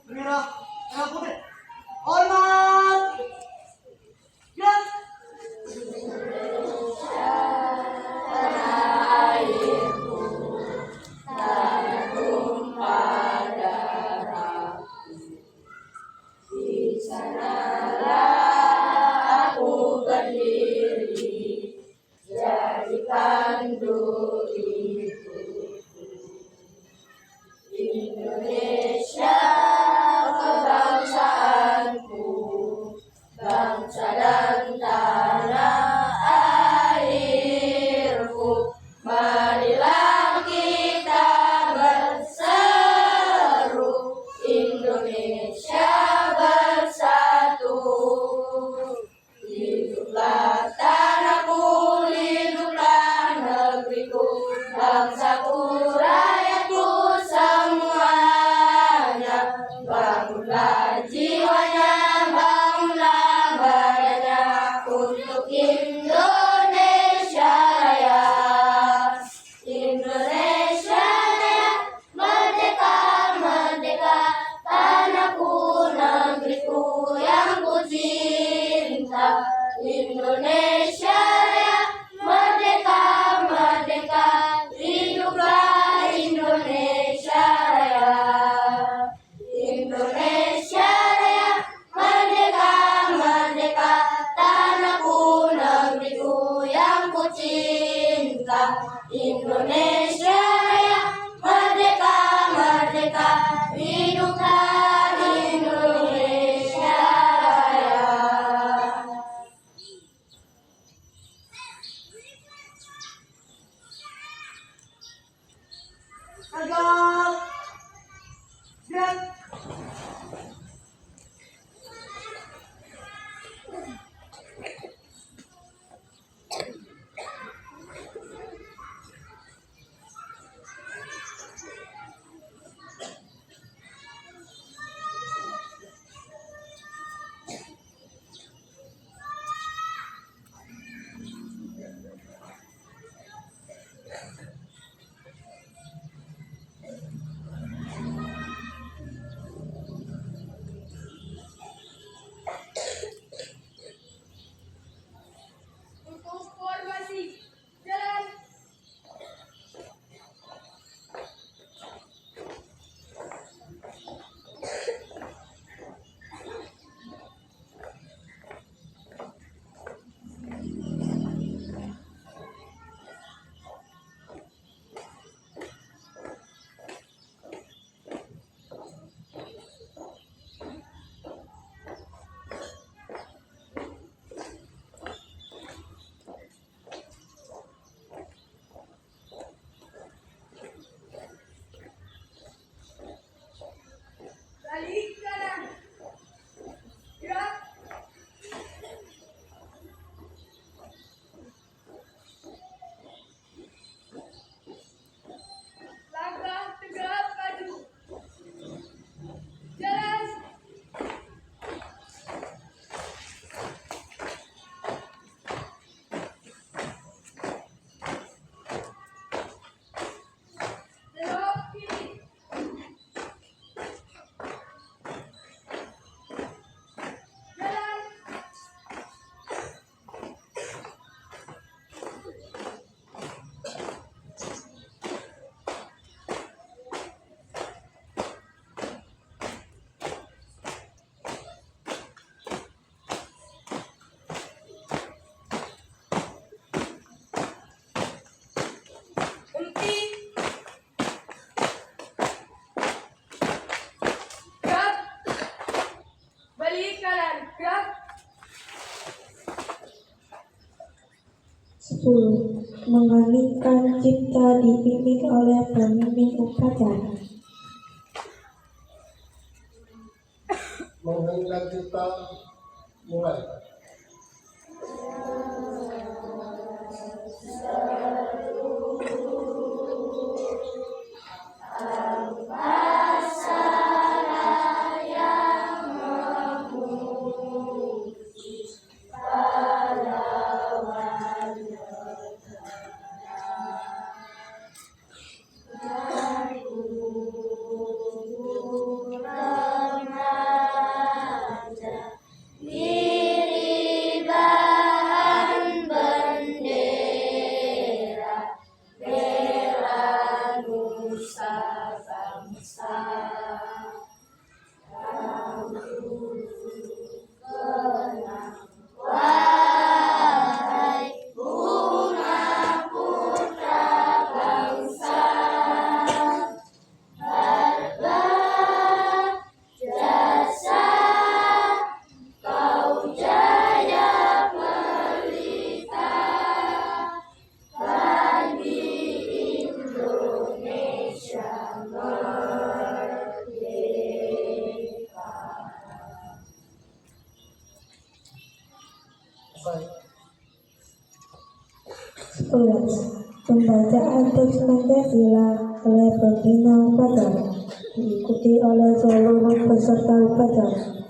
Merah, merah putih. Hormat. Ya. Indonesia Raya, merdeka, merdeka, hiduplah Indonesia Raya. Gagal. Gerak. Untuk formasi, jalan. Balik kanan. Gerak. Langkah tegap maju. Jalan. Belok kiri. Jalan. Henti. Gerak. Balik kanan. Gerak. 10. Mengalihkan cipta dipimpin oleh pemimpin upacara. Mengalihkan cipta mulai. Pembacaan teks Pancasila oleh pembina upacara diikuti oleh seluruh peserta upacara.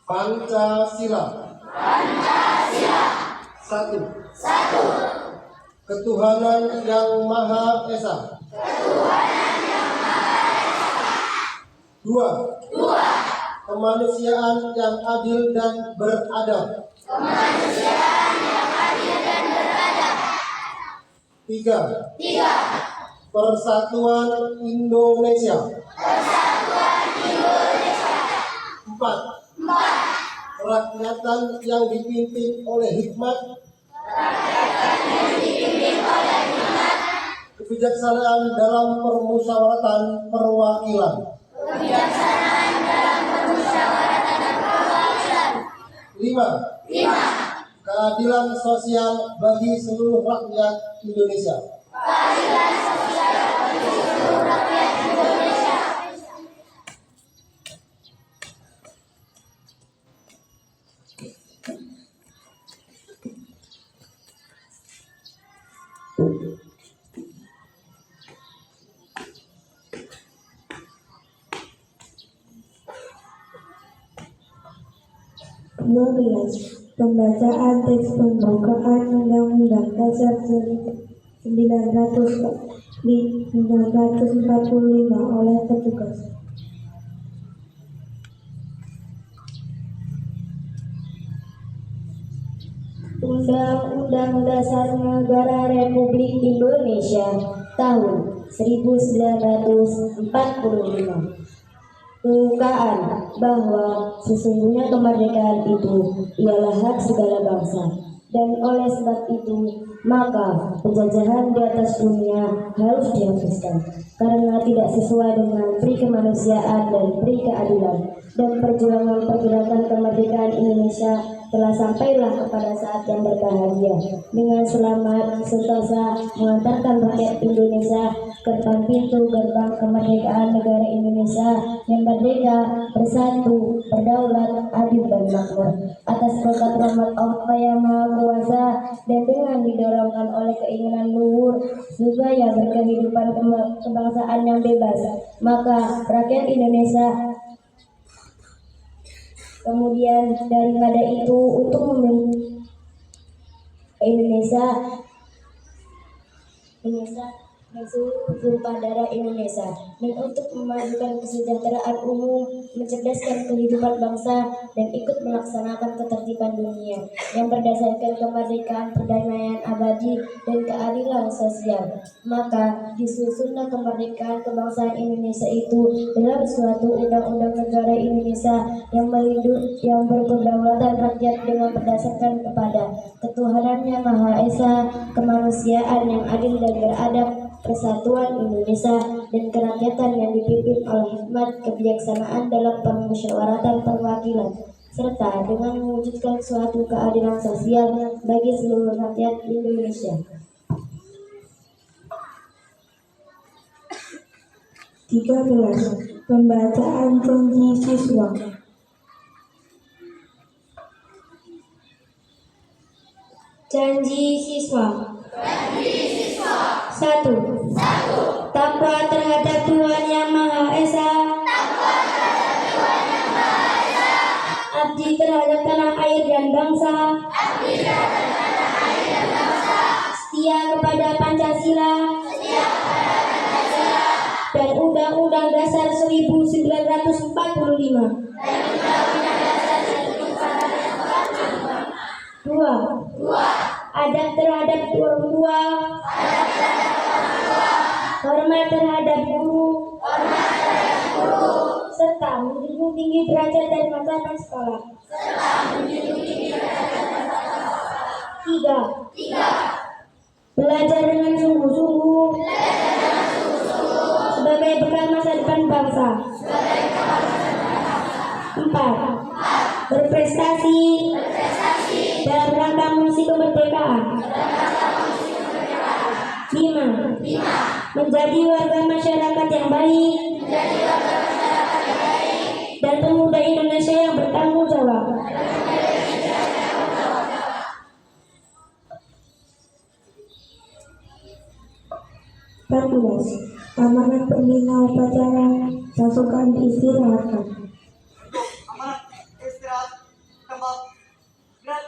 Pancasila. Satu. Ketuhanan yang Maha Esa. Dua. Kemanusiaan yang adil dan beradab. Tiga. Persatuan Indonesia. Empat. Kerakyatan yang dipimpin oleh hikmat. Kebijaksanaan dalam permusyawaratan perwakilan. Lima. Keadilan sosial bagi seluruh rakyat Indonesia. Pembacaan teks pembukaan Undang-Undang Dasar 1945 oleh petugas. Undang-Undang Dasar Negara Republik Indonesia tahun 1945. Pembukaan bahwa sesungguhnya kemerdekaan itu ialah hak segala bangsa, dan oleh sebab itu maka penjajahan di atas dunia harus dihapuskan karena tidak sesuai dengan pri kemanusiaan dan pri keadilan, dan perjuangan pergerakan kemerdekaan Indonesia telah sampailah kepada saat yang berbahagia dengan selamat sentosa mengantarkan rakyat Indonesia ke depan pintu gerbang kemerdekaan negara Indonesia yang merdeka, bersatu, berdaulat, adil dan makmur atas berkat rahmat Allah yang Maha Kuasa, dan dengan didorongkan oleh keinginan luhur supaya berkehidupan kebangsaan yang bebas, maka rakyat Indonesia kemudian daripada itu untuk membentuk Indonesia bersumpah darah Indonesia, dan untuk memajukan kesejahteraan umum, mencerdaskan kehidupan bangsa, dan ikut melaksanakan ketertiban dunia yang berdasarkan kemerdekaan, perdamaian abadi, dan keadilan sosial. Maka disusunlah kemerdekaan kebangsaan Indonesia itu dalam suatu undang-undang negara Indonesia yang melindungi, yang berkedaulatan rakyat dengan berdasarkan kepada ketuhanan yang Maha Esa, kemanusiaan yang adil dan beradab, persatuan Indonesia, dan kerakyatan yang dipimpin oleh hikmat kebijaksanaan dalam permusyawaratan perwakilan, serta dengan mewujudkan suatu keadilan sosial bagi seluruh rakyat Indonesia. 13. Pembacaan janji siswa. Janji siswa. 1. Takwa terhadap Tuhan Yang Maha Esa. Abdi terhadap tanah air dan bangsa. Setia kepada Pancasila. Dan Undang-Undang Dasar 1945. 2. Adab terhadap orang tua. Hormat terhadap guru. Serta menjunjung tinggi derajat dan martabat sekolah. 3. Belajar dengan sungguh-sungguh sebagai bekal masa depan bangsa. 4. berprestasi dalam rangka mengisi kemerdekaan. 5. Menjadi warga masyarakat yang baik dan pemuda Indonesia yang bertanggung jawab. 14. Amanat pembina upacara pasukan diistirahatkan. Amanat istirahat tempat. Gerak.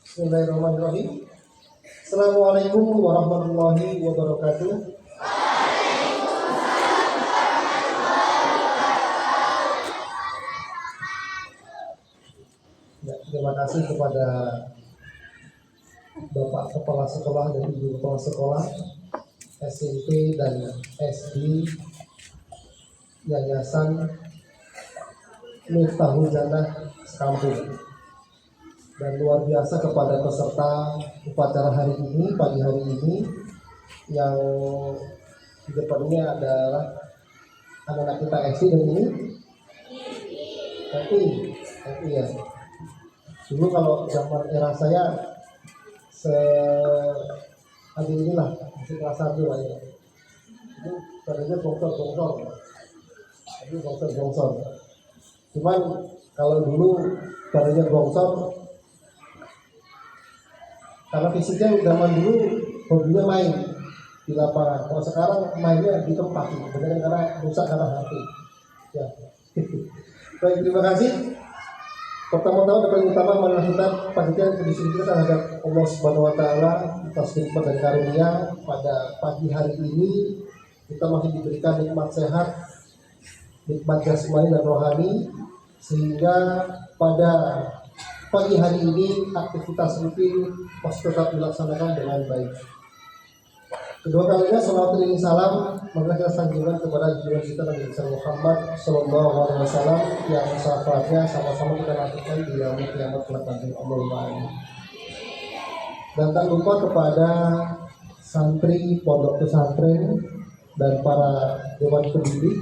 Bismillahirrahmanirrahim. Assalamualaikum warahmatullahi wabarakatuh. Ya, terima kasih kepada Bapak Kepala Sekolah dan Ibu Kepala Sekolah SMP dan SD Yayasan Miftahul Jannah Sekampung, dan luar biasa kepada peserta upacara hari ini, pagi hari ini, yang di depan ini adalah anak-anak kita SD dan ini tapi ya. Dulu kalau zaman era saya adik inilah masih kelas 1 lah ya. Itu tadinya bongsor. Cuman kalau dulu tadinya bongsor karena fisiknya zaman dulu hobinya main di lapangan. Kalau sekarang mainnya di tempat, benar karena rusak karena HP. Ya. Baik, terima kasih. Pertama-tama dan paling utama marilah kita panjatkan puji syukur kita terhadap Allah Subhanahu wa taala atas nikmat dan karunia pada pagi hari ini kita masih diberikan nikmat sehat, nikmat jasmani dan rohani, sehingga pada pagi hari ini aktivitas rutin masih tetap dilaksanakan dengan baik. Kedua kalinya salawat dan salam marilah kita sanjungkan kepada junjungan kita Nabi Muhammad Sallallahu Alaihi Wasallam yang syafaatnya sama-sama kita lakukan di yaumul kiamat kelak nanti. Allahumma amin. Dan tak lupa kepada santri pondok pesantren dan para dewan pendidik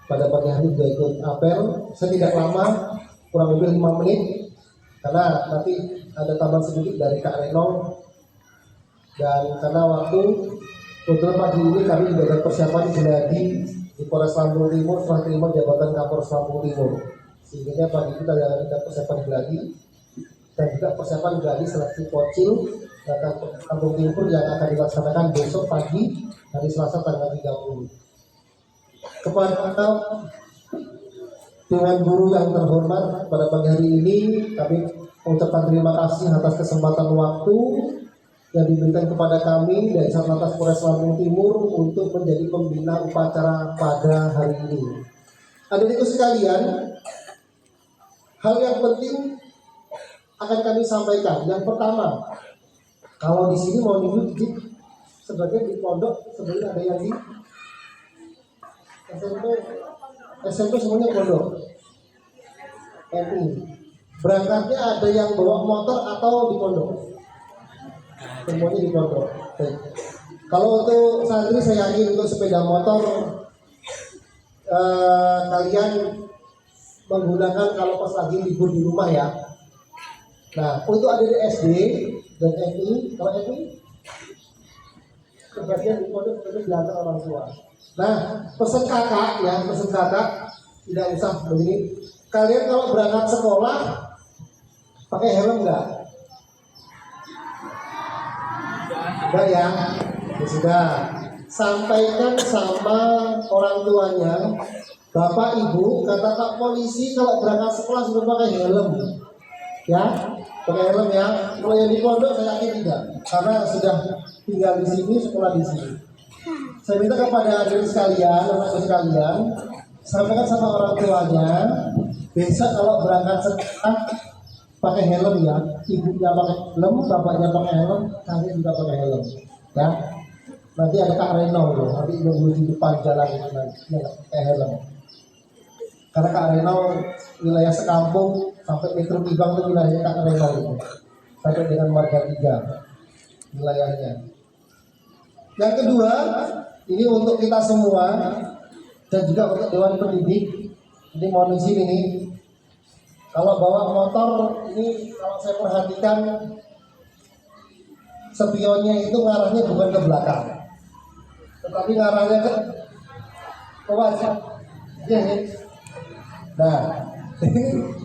pada pagi hari juga ikut apel. Saya tidak lama, kurang lebih 5 menit, karena nanti ada tambahan sedikit dari Kak Reno. Dan karena waktu kebetulan pagi ini kami juga ada persiapan di Polres Lampung Timur setelah terima jabatan Kapolres Lampung Timur, sehingga pagi kita ada persiapan geladi dan juga persiapan geladi seleksi pocil Lampung Timur yang akan dilaksanakan besok pagi hari Selasa tanggal 30. Kepada Dewan Guru yang terhormat pada pagi hari ini kami mengucapkan terima kasih atas kesempatan waktu yang diberikan kepada kami dari Satlantas Polres Lampung Timur untuk menjadi pembina upacara pada hari ini. Adik-adikku sekalian, hal yang penting akan kami sampaikan. Yang pertama, kalau di sini mau diuji sebagai di pondok, sebenarnya ada yang di SMP semuanya pondok. Berangkatnya ada yang bawa motor atau di pondok? Semuanya di pondok. Kalau untuk santri saya yakin untuk sepeda motor kalian menggunakan kalau pas lagi libur di rumah ya. Nah, untuk adik SD dan MI, kalau MI kebagian di pondok itu diantar orang tua. Nah, pesan kakak tidak usah begini. Kalian kalau berangkat sekolah pakai helm enggak? Enggak ya? Ya sudah. Sampaikan sama orang tuanya, Bapak Ibu, kata Pak Polisi kalau berangkat sekolah sudah pakai helm. Ya, pakai helm ya. Kalau yang di pondok saya yakin tidak, karena sudah tinggal di sini, sekolah di sini. Saya minta kepada adik sekalian, anak sekalian, sampaikan sama orang tuanya, besok kalau berangkat sekolah pakai helm ya, ibunya pakai helm, bapaknya pakai helm, kalian juga pakai helm, ya. Nanti ada Kak Reno loh, nanti nunggu di depan jalan itu nanti, ya, pakai helm. Karena Kak Reno wilayah Sekampung sampai Metro Tibang itu wilayahnya Kak Reno itu, sampai dengan Marga 3 wilayahnya. Yang kedua, ini untuk kita semua dan juga untuk Dewan Pendidik. Ini mohon izin ini Kalau bawa motor ini kalau saya perhatikan spionnya itu ngarahnya bukan ke belakang, tetapi ngarahnya ke wajah. Ya, ya. Nah,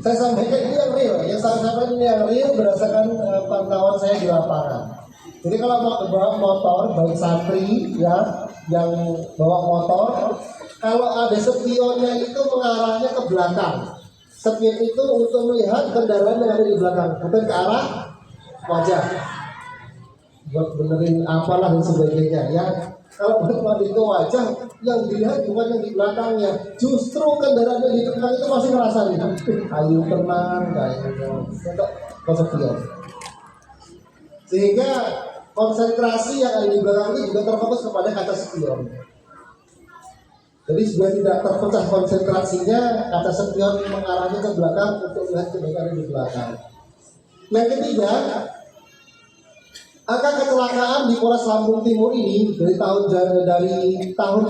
saya sampaikan ini yang real. Yang saya sampaikan ini yang real berdasarkan pantauan saya di lapangan. Jadi kalau mau bawa motor, baik santri ya yang bawa motor, kalau ada spionnya itu mengarahnya ke belakang. Spion itu untuk melihat kendaraan yang ada di belakang, bukan ke arah wajah. Buat benerin apalah dan sebagainya ya. Kalau buat itu wajah, yang dilihat bukan yang di belakangnya. Justru kendaraan yang di belakang itu masih ngerasa nih, ayo tenang, kayak gitu. Untuk spion. Sehingga konsentrasi yang ada di belakang itu juga terfokus kepada kaca spion. Jadi sudah tidak terpecah konsentrasinya, kaca spion mengarahnya ke belakang untuk melihat kebaikan di belakang. Yang ketiga, angka kecelakaan di Polres Lampung Timur ini dari tahun ke tahun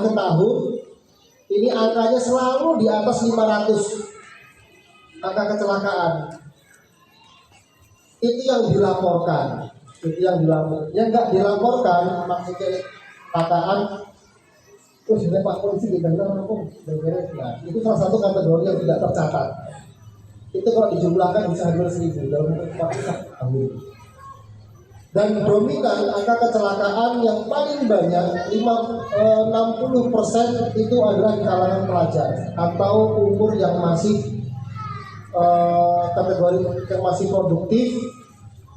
ini angkanya selalu di atas 500 angka kecelakaan. Itu yang dilaporkan. Yang nggak dilaporkan maksudnya kecelakaan terus sudah Pak Polisi didengar aku beres. Nah, itu salah satu kategori yang tidak tercatat. Itu kalau dijumlahkan bisa hampir 1000 dalam tahun. Dan dominan angka kecelakaan yang paling banyak 60% itu adalah di kalangan pelajar atau umur yang masih kategori yang masih produktif.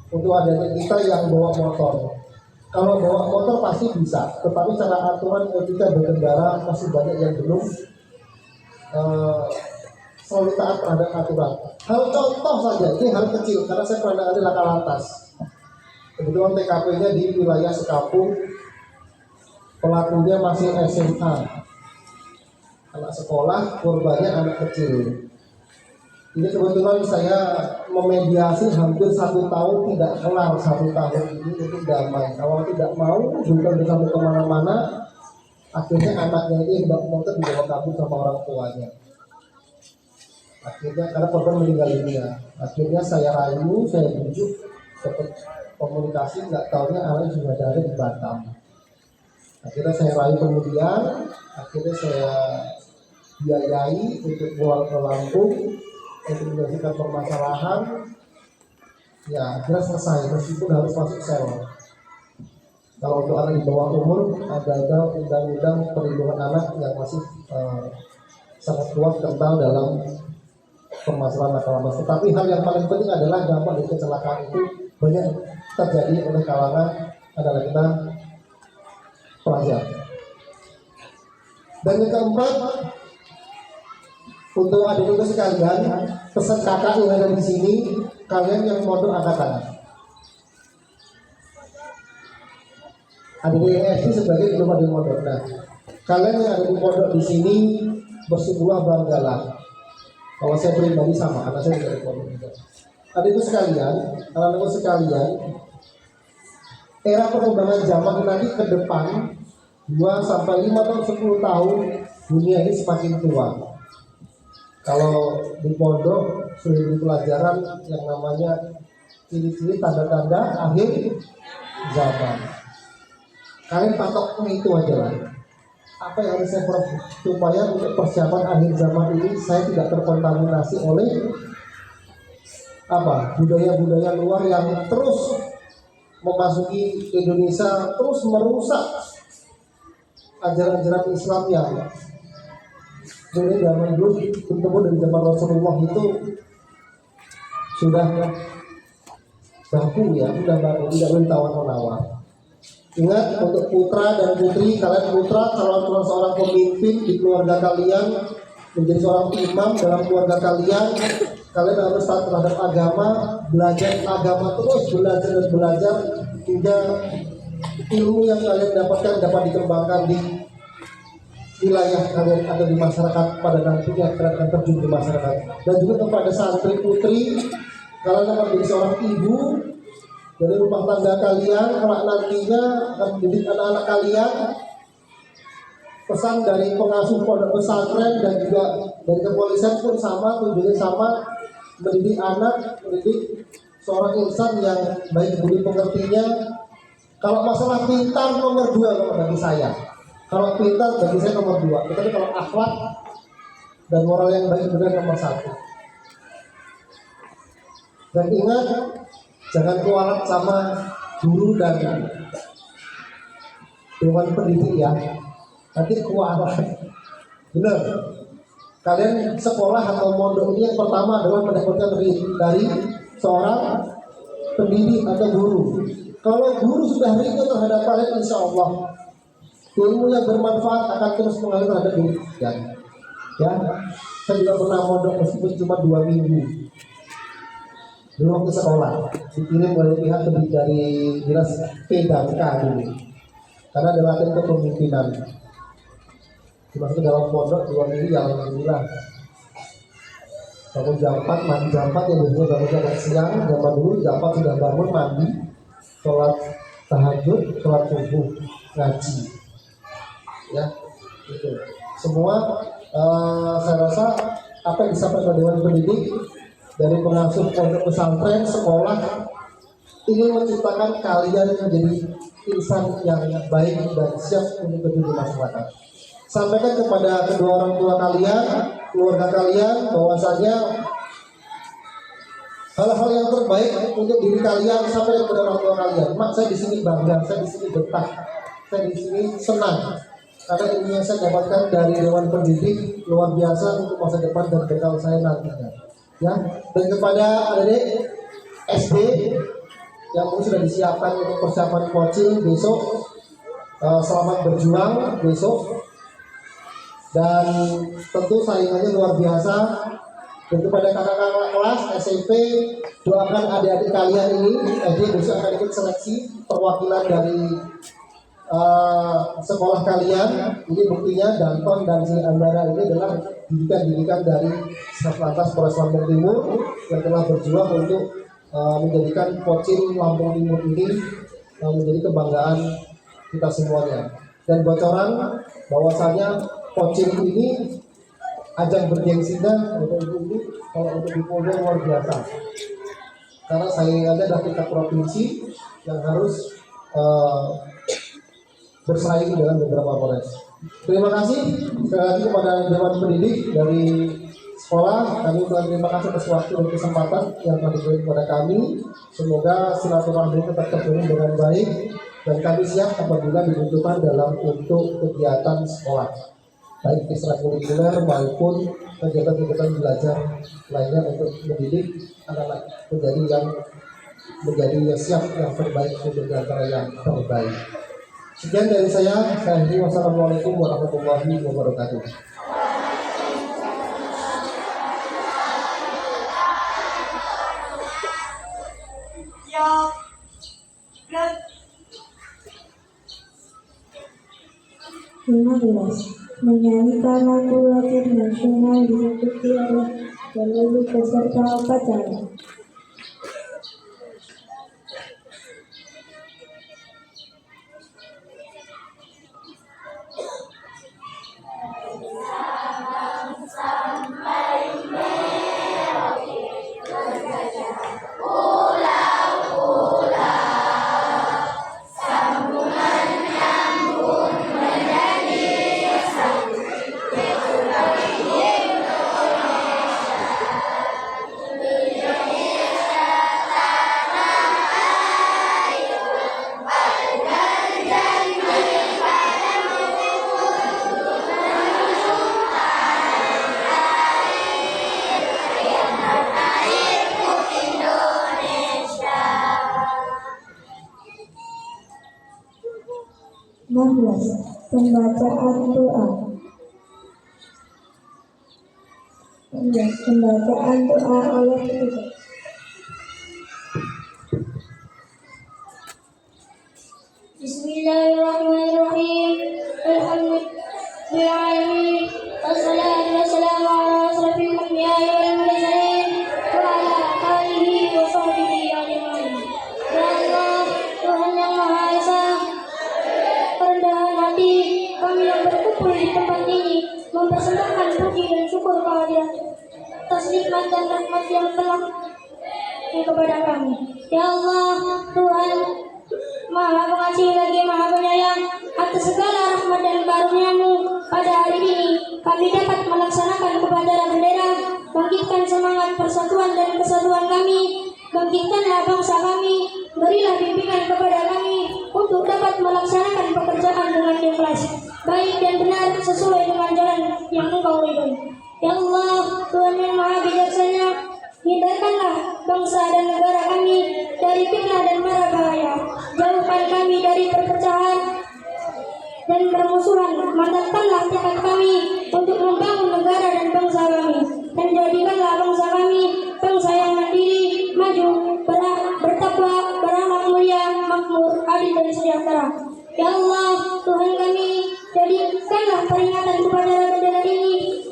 Untuk adanya kita yang bawa motor. Kalau bawa motor pasti bisa, tetapi secara aturan ketika berkendara masih banyak yang belum selalu taat terhadap aturan. Hal contoh saja, ini hal kecil karena saya pernah ada laka lantas. Kebetulan TKP-nya di wilayah Sekapung, pelakunya masih SMA, anak sekolah, korbannya anak kecil. Ini kebetulan saya memediasi hampir 1 tahun tidak kelar 1 tahun ini untuk damai. Kalau tidak mau bukan bisa kemana-mana, akhirnya anaknya ini tidak mau dibawa kabur sama orang tuanya. Akhirnya karena korban meninggal dunia. Akhirnya saya rayu, saya bujuk, dapat komunikasi, nggak taunya anaknya sudah ada di Batam. Akhirnya saya rayu kemudian, akhirnya saya biayai untuk pulang ke Lampung. Untuk menyelesaikan permasalahan, ya akhirnya selesai meskipun harus masuk sel. Kalau untuk anak di bawah umur ada undang-undang perlindungan anak yang masih sangat kuat kental dalam permasalahan nakal lantas. Tetapi hal yang paling penting adalah dampak dari kecelakaan itu banyak terjadi oleh kalangan adalah kita pelajar. Dan yang keempat, untuk adik-adik sekalian, pesan kakak yang ada di sini, kalian yang mondok angkat tangan. Adik-adik SD sebagai belum ada yang mondok. Nah, kalian yang ada di pondok di sini bersungguhlah banggalah. Kalau saya pribadi sama, karena saya dari pondok juga. Adik-adik sekalian, anak-anak sekalian, era perkembangan zaman nanti ke depan 2 sampai 5 tahun 10 tahun dunia ini semakin tua. Kalau di pondok sudah di pelajaran yang namanya ciri-ciri tanda-tanda akhir zaman. Kalian patoknya itu aja lah. Apa yang harus saya supaya untuk persiapan akhir zaman ini saya tidak terkontaminasi oleh budaya-budaya luar yang terus memasuki Indonesia, terus merusak ajaran-ajaran Islam yang dari zaman dulu bertemu dari zaman Rasulullah itu sudah baku ya, sudah baku, tidak boleh tawar-menawar. Ingat untuk putra dan putri, kalian putra calon seorang pemimpin di keluarga kalian, menjadi seorang imam dalam keluarga kalian harus taat terhadap agama, belajar agama terus, belajar hingga ilmu yang kalian dapatkan dapat dikembangkan di wilayah kalian atau di masyarakat pada nantinya akan terjun di masyarakat. Dan juga kepada santri putri, kalian akan menjadi seorang ibu dari rumah tangga kalian, kelak nantinya akan mendidik anak-anak kalian. Pesan dari pengasuh pondok pesantren dan juga dari kepolisian pun sama, tujuannya sama, mendidik anak, mendidik seorang insan yang baik budi pengertinya. Kalau masalah pintar nomor 2 kalau bagi saya. Kalau pintar bagi saya nomor 2. Tetapi kalau akhlak dan moral yang baik benar nomor 1. Dan ingat, jangan kualat sama guru dan dewan pendidik ya. Nanti kualat. Benar. Kalian sekolah atau mondok ini yang pertama adalah mendapatkan dari seorang pendidik atau guru. Kalau guru sudah rindu terhadap kalian, insya Allah ilmu yang bermanfaat akan terus mengalir terhadap diri kalian. Ya, saya juga pernah mondok meskipun cuma 2 minggu. Dulu waktu sekolah dikirim oleh pihak dari dinas PDK dulu, karena ada latihan kepemimpinan. Dimasukin dalam pondok 2 minggu, ya alhamdulillah. Bangun jam 4, mandi jam 4, yang biasanya bangun jam siang, zaman dulu jam 4 sudah bangun, mandi, sholat tahajud, sholat subuh, ngaji. Ya, itu. Semua saya rasa apa yang disampaikan Dewan Pendidik dari pengasuh pondok pesantren, sekolah, ingin menciptakan kalian menjadi insan yang baik dan siap untuk berdiri di masyarakat. Sampaikan kepada kedua orang tua kalian, keluarga kalian, bahwasanya hal-hal yang terbaik untuk diri kalian sampaikan kepada orang tua kalian. Mak, saya di sini bangga, saya di sini betah, saya di sini senang karena ilmu yang saya dapatkan dari Dewan Pendidik luar biasa untuk masa depan dan bekal saya nantinya. Ya, dan kepada adik SD yang mungkin sudah disiapkan untuk persiapan coaching besok, selamat berjuang besok. Dan tentu saingannya luar biasa. Dan kepada kakak-kakak kelas SMP, doakan adik-adik kalian ini, dia besok akan ikut seleksi perwakilan dari sekolah kalian. Ini buktinya Danton dan si Andara ini adalah didikan dari Satlantas Polres Lampung Timur yang telah berjuang untuk menjadikan Pocin Lampung Timur ini menjadi kebanggaan kita semuanya. Dan bocoran bahwasanya Pocin ini ajang bergengsinya ini kalau untuk di Polda luar biasa. Karena saingannya adalah tingkat provinsi yang harus bersaing dengan beberapa Polres. Terima kasih sekali lagi kepada Dewan Pendidik dari sekolah. Kami ucapkan terima kasih atas waktu dan kesempatan yang telah diberikan kepada kami. Semoga silaturahmi tetap terjalin dengan baik dan kami siap apabila dibutuhkan dalam untuk kegiatan sekolah, baik ekstrakurikuler maupun kegiatan-kegiatan belajar lainnya untuk mendidik anak-anak menjadi yang siap yang terbaik untuk diantara yang terbaik. Sekian dari saya akhiri. Wassalamualaikum warahmatullahi wabarakatuh. Ya, dan 15. Menyanyikan lagu lagu nasional diikuti oleh seluruh peserta upacara. Pembacaan doa. Pembacaan doa oleh petugas. Bismillahirrahmanirrahim. Alhamdulillahirrahmanirrahim. Wassalatu wassalamu ala asrofil anbiya'i wal mursalin wa ala alihi wa sahbihi ajma'in. Ya Allah, Tuhan yang Maha Esa, kerendahan hati kami yang berkumpul di tempat ini mempersembahkan puji dan syukur kehadirat atas nikmat dan rahmat yang telah kepada kami. Ya Allah, Tuhan Maha Pengasih lagi Maha Penyayang, atas segala rahmat dan karunia-Mu pada hari ini kami dapat melaksanakan upacara bendera, bangkitkan semangat persatuan dan kesatuan kami, bangkitkanlah bangsa kami, berilah bimbingan kepada kami untuk dapat melaksanakan pekerjaan dengan ikhlas, baik dan benar sesuai dengan jalan yang Engkau ridhoi. Ya Allah, Tuhan yang Maha Bijaksana, hindarkanlah bangsa dan negara kami dari fitnah dan mara bahaya. Jauhkan kami dari perpecahan dan permusuhan. Mantapkanlah tekad kami untuk membangun negara dan bangsa kami. Dan jadikanlah bangsa kami bangsa yang mandiri, maju, bertakwa, berakhlak mulia, makmur, adil dan sejahtera. Ya Allah, Tuhan kami, jadikanlah peringatan upacara bendera ini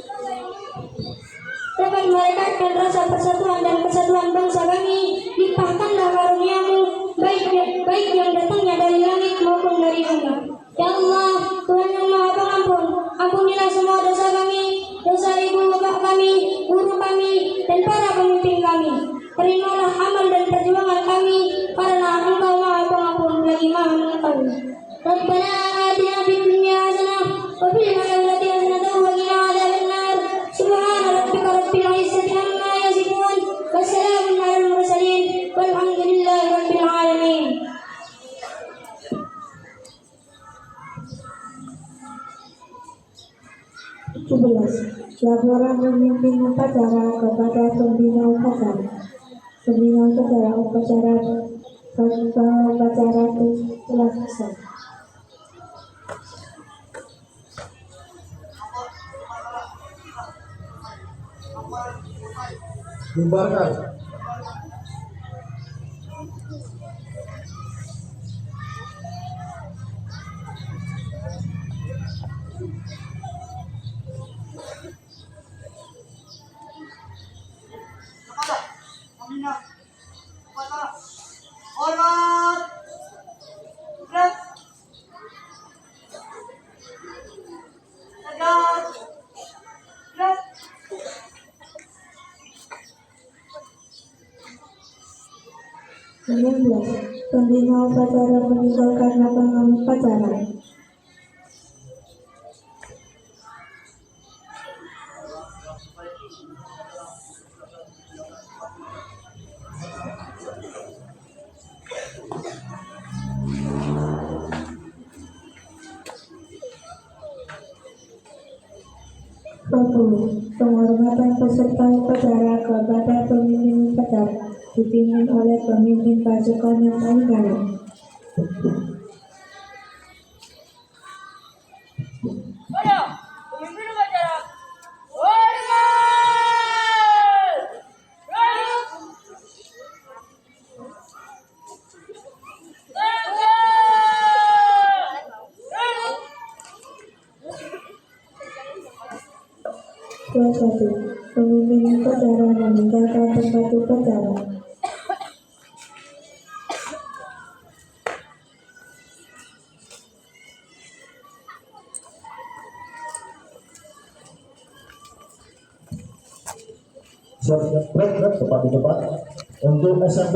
dapat merekatkan rasa persatuan dan kesatuan bangsa kami. Limpahkanlah karunia-Mu, baik yang datangnya dari langit maupun dari bumi. Ya Allah, Tuhan yang Maha Pengampun, ampunilah semua dosa kami, dosa ibu bapak kami, guru kami, dan para pemimpin kami. Terimalah amal dan perjuangan kami, karena Engkau Maha Pengampun lagi Maha Mengetahui. Rabbana atina fid dunya hasanah wa fil akhirati hasanah wa qina adzabannar. Subhana rabbika rabbil izzati amma yasifun, wassalamun alal mursalin, walhamdulillahi rabbil alamin. Laporan pemimpin upacara kepada pembina upacara. Pembina upacara itu telah selesai. Bubarkan. Hormat. Gerak. Tegak. Gerak. Pembina upacara meninggalkan lapangan upacara. Penghormatan peserta upacara kepada pemimpin upacara dipimpin oleh pemimpin pasukan yang paling kanan. Pada pemimpin upacara, hormat! Tegak! Kelas 1. Pemimpin upacara meninggalkan tempat upacara. Siap, tepat di depan. Untuk SMP